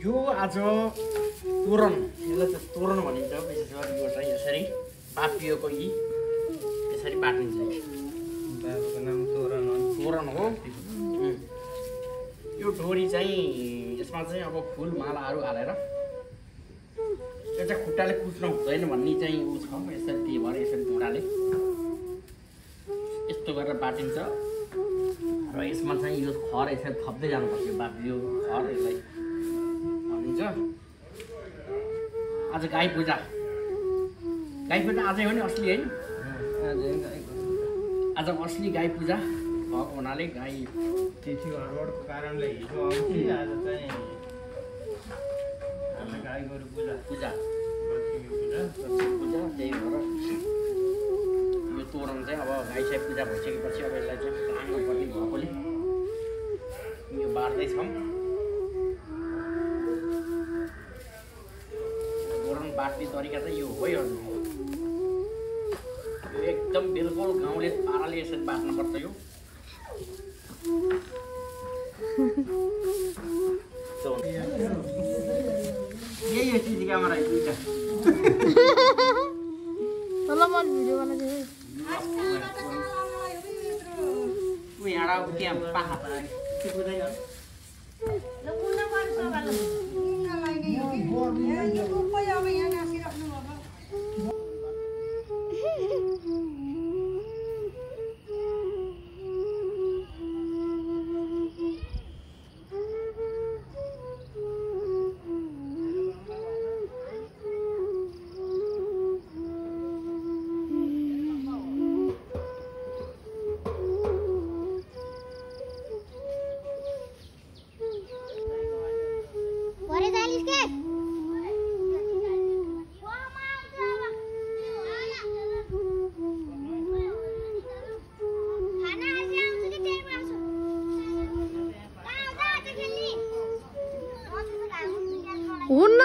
यो आज तोरण, यसलाई चाहिँ तोरण भनिन्छ। विशेष गरी यो चाहिँ यसरी बापिएको यी यसरी बाटिन्छ। बाबुको नाम तोरण हो। तोरण हो। यो डोरी चाहिँ यसमा चाहिँ अब फुल मालाहरू हालेर यो चाहिँ खुट्टाले कुच्न हुँदैन भन्ने चाहिँ ऊ छ। यसरी त्यही भएर यसरी ढुँडाले यस्तो गरेर बाटिन्छ र यसमा चाहिँ यो खर यसरी थप्दै जानुपर्छ। यो बापियो खर यसलाई भनिन्छ। आज गाई पूजा आजै हो नि असली होइन? आज असली गाई पूजा भएको हुनाले गाई तिथि हडबडको कारणले हिजो आउँथ्यो। आज चाहिँ गाई गोरु पूजा त्यही भएर यो तोरण चाहिँ अब गाई साई पूजा भइसकेपछि अब यसलाई चाहिँ आँगनपट्टि भएकोले यो बार्दैछौँ। तोरण बाट्ने तरिका चाहिँ यो हो। यो एकदम बिल्कुल गाउँले पाराले यसरी बाट्नुपर्छ। यो यही हो चिज क्यामेरा दुईटा। तल म भिडियो बनाउँछु। उ यहाँ त्यहाँ पाखा हुन्न